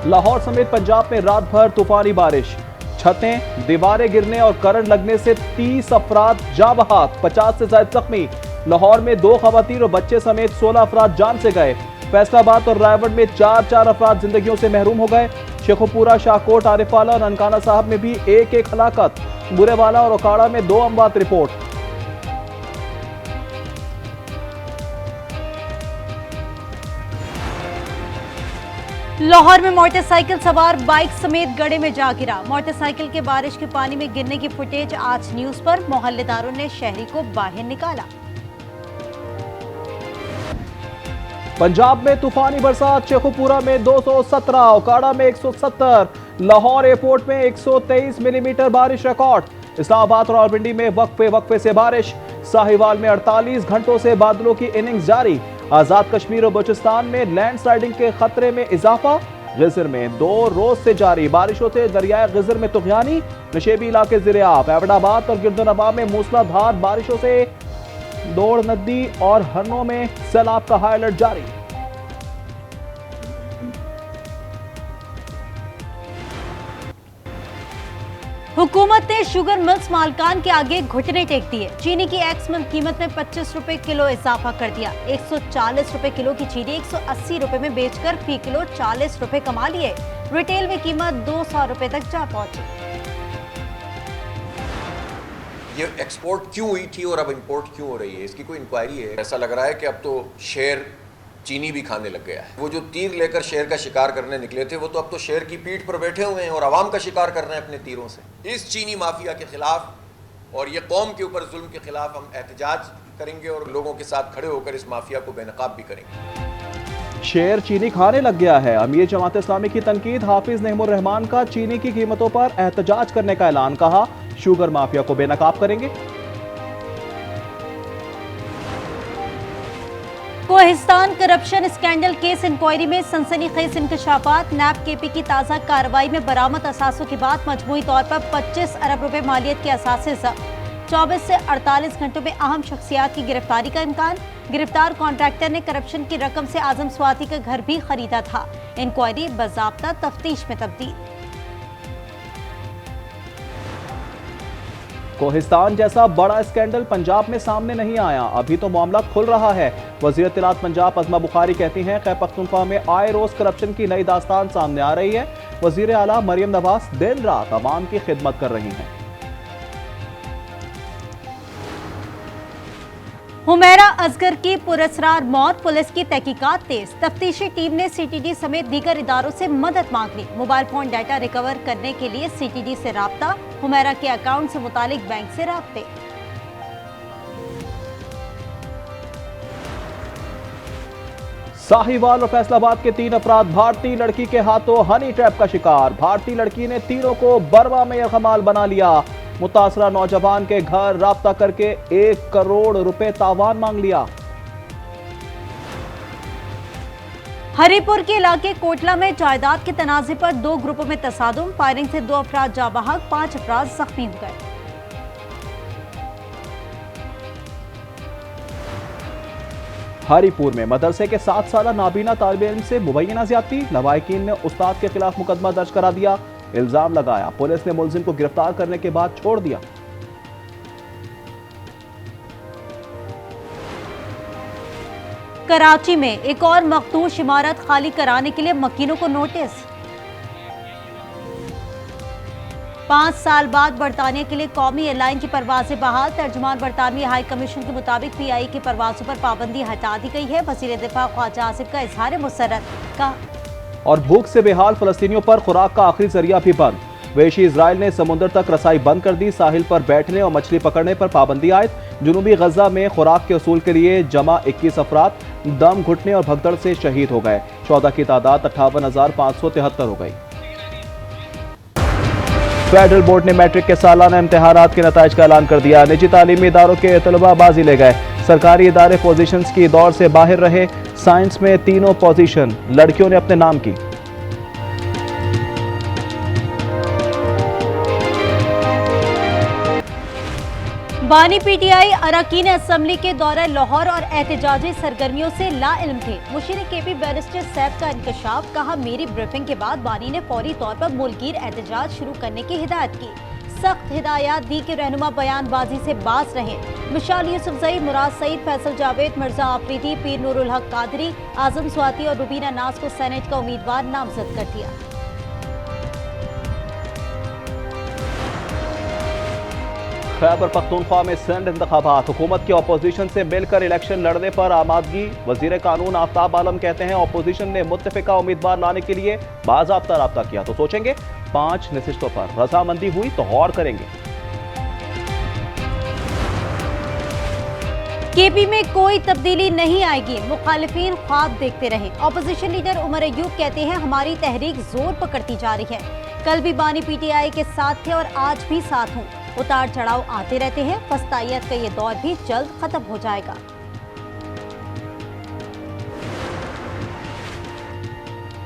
लाहौर समेत पंजाब में रात भर तूफानी बारिश, छतें दीवारें गिरने और करंट लगने से 30 अफराद जाँ बहक, 50 से ज्यादा जख्मी। लाहौर में 2 खवातीन और बच्चे समेत 16 अफराद जान से गए। फैसलाबाद और रायगढ़ में 4 अफराद जिंदगियों से महरूम हो गए। शेखुपुरा, शाहकोट, आरिफवाला और ननकाना साहब में भी एक हलाकत। बुरेवाला और ओकाड़ा में 2 अमवात रिपोर्ट। लाहौर में मोटरसाइकिल सवार बाइक समेत गड्ढे में जा गिरा। मोटरसाइकिल के बारिश के पानी में गिरने की फुटेज आज न्यूज पर। मोहल्लेदारों ने शहरी को बाहर निकाला। पंजाब में तूफानी बरसात, शेखुपुरा में 217, ओकाड़ा में 170, लाहौर एयरपोर्ट में 123 मिलीमीटर बारिश रिकॉर्ड। इस्लामाबाद और रावलपिंडी में वक्फे से बारिश। साहिवाल में 48 घंटों से बादलों की इनिंग्स जारी। आजाद कश्मीर और बलूचिस्तान में लैंडस्लाइडिंग के खतरे में इजाफा। गिजर में 2 रोज से जारी बारिशों से दरियाए गिजर में तुगयानी, नशेबी इलाके ज़िर-ए-आब। एबटाबाद और गिरदोनवा में मूसलाधार बारिशों से दौड़ नदी और हरनों में सैलाब का हाई अलर्ट जारी। हुकूमत ने शुगर मिल्स मालिकान के आगे घुटने टेक दिए। चीनी की एक्स मिल कीमत में 25 रुपए किलो इजाफा कर दिया। 140 रुपए किलो की चीनी 180 रुपए में बेचकर फी किलो 40 रुपए कमा लिए। रिटेल में कीमत 200 रुपए तक जा पहुंची। ये एक्सपोर्ट क्यों हुई थी और अब इंपोर्ट क्यों हो रही है, इसकी कोई इंक्वायरी है? ऐसा लग रहा है कि अब तो शेर चीनी भी खाने लग गया है। वो जो तीर लेकर शेर का शिकार करने निकले थे, वो तो अब तो शेर की पीठ पर बैठे हुए हैं और आवाम का शिकार कर रहे हैं अपने तीरों से। इस चीनी माफिया के खिलाफ और ये कौम के ऊपर जुल्म के खिलाफ हम एहतजाज करेंगे और लोगों के साथ खड़े होकर इस माफिया को बेनकाब भी करेंगे। शेर चीनी खाने लग गया है। अमीर जमात इस्लामी की तनकीद। हाफिज नईमुर रहमान का चीनी की कीमतों पर एहतजाज करने का ऐलान। कहा, शुगर माफिया को बेनकाब करेंगे। Kohistan corruption scandal case inquiry में सनसनीखेज इंकशाफात। नैब केपी की ताज़ा कार्रवाई में बरामद असासों के बाद मजमूई तौर पर 25 अरब रुपए मालियत के असासे जब्त। 24 से 48 घंटों में अहम शख्सियात की गिरफ्तारी का इम्कान। गिरफ्तार कॉन्ट्रैक्टर ने करप्शन की रकम से आजम स्वाति का घर भी खरीदा था। इंक्वायरी बाज़ाब्ता तफ्तीश में तब्दील। कोहिस्तान जैसा बड़ा स्कैंडल पंजाब में सामने नहीं आया, अभी तो मामला खुल रहा है। वज़ीर इत्तलात पंजाब अज़मा बुखारी कहती हैं, खैबर पख्तूनख्वा में आए रोज करप्शन की नई दास्तान सामने आ रही है। वज़ीर आला मरियम नवाज दिन रात अवाम की खिदमत कर रही हैं। हुमैरा असगर की पुरस्रार मौत, पुलिस की तहकीकात तेज। तफ्तीशी टीम ने सीटीडी समेत दीगर इदारों से मदद मांग ली। मोबाइल फोन डाटा रिकवर करने के लिए सीटीडी से राब्ता। हुमैरा के अकाउंट से मुतालिक बैंक से राब्ते। साहिवाल और फैसलाबाद के 3 अफराद भारतीय लड़की के हाथों हनी ट्रैप का शिकार। भारतीय लड़की ने तीनों को बरवा में यरगमाल बना लिया। मुतासरा नौजवान के घर राब्ता करके 1 करोड़ रुपए तावान मांग लिया। हरिपुर के इलाके कोटला में जायदाद के तनाजे पर 2 ग्रुपों में तसादुम। फायरिंग से 2 अफराद जाँ बहक, 5 अफराद जख्मी हो गए। हरिपुर में मदरसे के 7 साला नाबीना तालिब इल्म से मुबैना ज्यादती। लवाहिकीन ने उस्ताद के खिलाफ मुकदमा दर्ज करा दिया। इल्जाम लगाया, पुलिस ने मुलजिम को गिरफ्तार करने के बाद छोड़ दिया। कराची में एक और मखदूश इमारत खाली कराने के लिए मकीनों को नोटिस। 5 साल बाद बरतानिया के लिए कौमी एयरलाइन की परवाजें बहाल। तर्जुमान बरतानवी हाई कमीशन के मुताबिक PI की परवाजों पर पाबंदी हटा दी गई है। वजीर दिफा ख्वाजा आसिफ का इजहार मुसर्रत का। और भूख से बेहाल फलस्तीनियों पर खुराक का आखिरी जरिया भी बंद। वेशी इजराइल ने समुद्र तक रसाई बंद कर दी। साहिल पर बैठने और मछली पकड़ने पर पाबंदी आयद। जनूबी गजा में खुराक के असूल के लिए जमा 21 अफराद दम घुटने और भगदड़ से शहीद हो गए। 14 की तादाद 58,573 हो गई। फेडरल बोर्ड ने मैट्रिक के सालाना इम्तिहानात के नताइज का ऐलान कर दिया। निजी तालीमी इदारों के तलबा बाजी ले गए। सरकारी इदारे पोजीशंस की दौड़ से बाहर रहे। साइंस में तीनों पोजीशन लड़कियों ने अपने नाम की। बानी पीटीआई अरकान असम्बली के दौरे लाहौर और एहतजाजी सरगर्मियों से लाइल्म थे। मुशीर केपी बैरिस्टर सैफ का इंकशाफ, कहा मेरी ब्रीफिंग के बाद बानी ने फौरी तौर पर मुल्कीर एहतजाज शुरू करने की हिदायत की। सख्त हिदायत दी कि रहनुमा बयानबाजी से बाज रहें। मिशाल यूसुफजई, मुराद सईद, फैसल जावेद, मिर्जा आफरीदी, पीर नूरुल हक कादरी, आजम स्वाति और रुबीना नाज को सेनेट का उम्मीदवार नामजद कर दिया। खैबर पख्तूनख्वा में सिंध इंतखाबात, हुकूमत की अपोजिशन से मिलकर इलेक्शन लड़ने पर आमादगी। वजीर कानून आफ्ताब आलम कहते हैं अपोजिशन ने मुत्तफिका उम्मीदवार लाने के लिए बाज़ाब्ता राब्ता किया तो सोचेंगे, 5 नशिस्तों पर रजामंदी हुई तो गौर करेंगे। केपी में कोई तब्दीली नहीं आएगी, मुखालिफिन ख्वाब देखते रहे। अपोजिशन लीडर उमर अयूब कहते हैं हमारी तहरीक जोर पकड़ती जा रही है। कल भी बानी पीटीआई के साथ थे और आज भी साथ हूं। उतार चढ़ाव आते रहते हैं, फस्तायत का ये दौर भी जल्द खत्म हो जाएगा।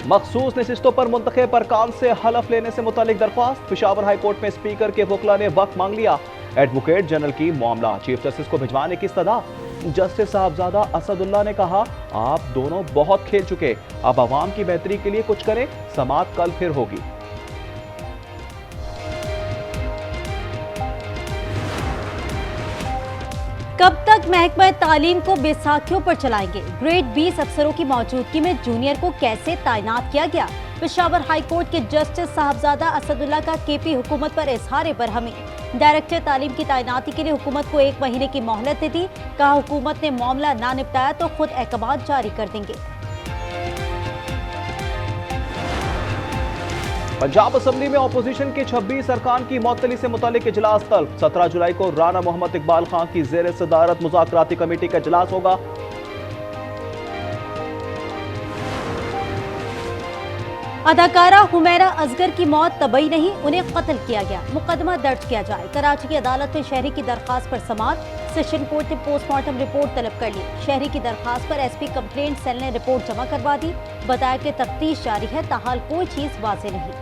मखसूस नशिस्तों पर मुंतखब अरकान से हलफ लेने से मुतालिक दरख्वास्त। पेशावर हाई कोर्ट में स्पीकर के वकला ने वक्त मांग लिया। एडवोकेट जनरल की मामला चीफ जस्टिस को भिजवाने की सदा। जस्टिस साहबजादा असदुल्ला ने कहा आप दोनों बहुत खेल चुके, अब आवाम की बेहतरी के लिए कुछ करें, समाअत कल फिर होगी। कब तक महकमा तालीम को बैसाखियों पर चलाएंगे? ग्रेड 20 अफसरों की मौजूदगी में जूनियर को कैसे तैनात किया गया? पेशावर हाई कोर्ट के जस्टिस साहबजादा असदुल्ला का केपी हुकूमत पर इजहार बरहमी। डायरेक्टर तालीम की तैनाती के लिए हुकूमत को 1 महीने की मोहलत दे दी। कहा हुकूमत ने मामला ना निपटाया तो खुद अहकाम जारी कर देंगे। पंजाब असम्बली में अपोजिशन के 26 अरकान की मअतली से मुतालिक इजलास तलब। 17 जुलाई को राना मोहम्मद इकबाल खान की ज़ेर सदारत मुज़ाकराती कमेटी का इजलास होगा। अदाकारा हुमैरा असगर की मौत तबई नहीं, उन्हें कत्ल किया गया। मुकदमा दर्ज किया जाए। कराची की अदालत में शहरी की दरखास्त पर समाअत। सेशन कोर्ट ने पोस्टमार्टम रिपोर्ट तलब कर ली। शहरी की दरखास्त पर एसपी कंप्लेंट सेल ने रिपोर्ट जमा करवा दी। बताया कि तफ्तीश जारी है, ताहाल कोई चीज वाज़ेह नहीं।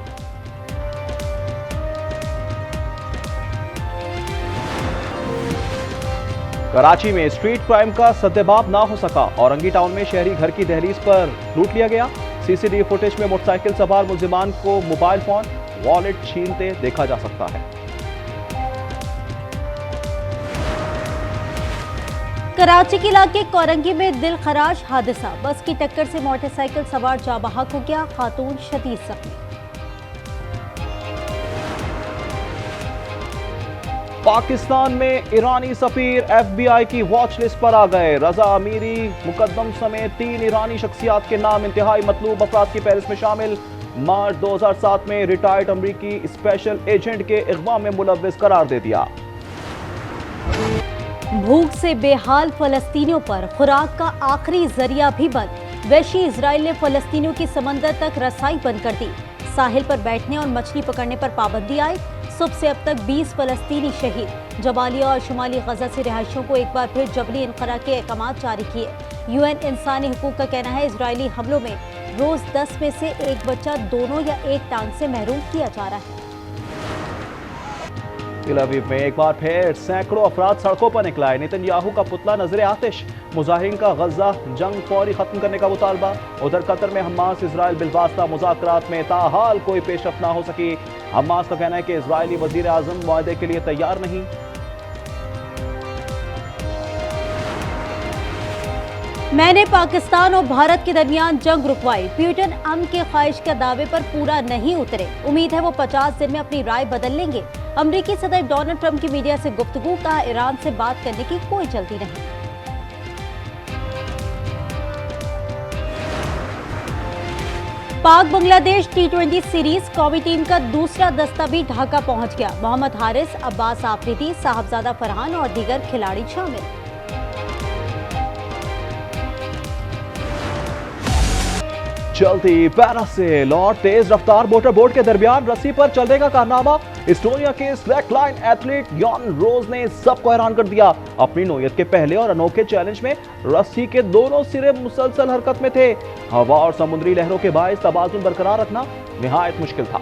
कराची में स्ट्रीट क्राइम का सद्देबाब ना हो सका। औरंगी टाउन में शहरी घर की दहलीज पर लूट लिया गया। सीसीटीवी फुटेज में मोटरसाइकिल सवार मुलजिमान को मोबाइल फोन, वॉलेट छीनते देखा जा सकता है। कराची के इलाके कोरंगी में दिल खराश हादसा। बस की टक्कर से मोटरसाइकिल सवार जाँ बहक हो गया, खातून शदीद जख्मी। पाकिस्तान में ईरानी सफीर FBI की वॉच लिस्ट पर आ गए। रजा अमीरी मुकद्दम समेत 3 ईरानी शख्सियात के नाम इंतहाई मतलूब अफराद की फहरिस्त में शामिल। मार्च 2007 में रिटायर्ड अमरीकी स्पेशल एजेंट के इग़वा में मुलव्विस करार दे दिया। भूख से बेहाल फलस्तीनियों पर खुराक का आखिरी जरिया भी बंद। वैशी इजराइल ने फलस्तीनियों की समंदर तक रसाई बंद कर दी। साहिल पर बैठने और मछली पकड़ने पर पाबंदी आई। सुबह से अब तक 20 फलस्तीनी शहीद। जबालिया और शुमाली गजा से रिहायशियों को एक बार फिर जबरी इनखरा के अहकाम जारी किए। UN इंसानी हुकूक का कहना है इजरायली हमलों में रोज 10 में से 1 बच्चा दोनों या एक टांग से महरूम किया जा रहा है। तेल अवीव में एक बार फिर सैकड़ों अफराद सड़कों पर निकला है। नेतन्याहू का पुतला नजर आतिश। मुजाहिरीन का गजा जंग फौरी खत्म करने का मुतालबा। उधर कतर में हमास इजराइल बिलवास्ता मुज़ाकरात में ताहाल कोई पेशरफ्त ना हो सकी। हमास का कहना है कि इजरायली वजीर आजम मुआहदे के लिए तैयार नहीं। मैंने पाकिस्तान और भारत के दरमियान जंग रुकवाई। पुतिन अमन के ख्वाहिश के दावे पर पूरा नहीं उतरे। उम्मीद है वो 50 दिन में अपनी राय बदल लेंगे। अमेरिकी सदर डोनाल्ड ट्रंप की मीडिया से गुफ्तगू। कहा ईरान से बात करने की कोई जल्दी नहीं। पाक बांग्लादेश T20 सीरीज कौमी टीम का दूसरा दस्ता भी ढाका पहुंच गया। मोहम्मद हारिस, अब्बास आफरीदी, साहबजादा फरहान और दीगर खिलाड़ी शामिल। चलती पैरासेल और तेज रफ्तार मोटर बोट के दरमियान रस्सी पर चलने का कारनामा। एस्टोनिया के स्लैकलाइन एथलीट यान रोज ने सबको हैरान कर दिया। अपनी नौयत के पहले और अनोखे चैलेंज में रस्सी के दोनों सिरे मुसलसल हरकत में थे। हवा और समुद्री लहरों के बायस तवाज़ुन बरकरार रखना निहायत मुश्किल था।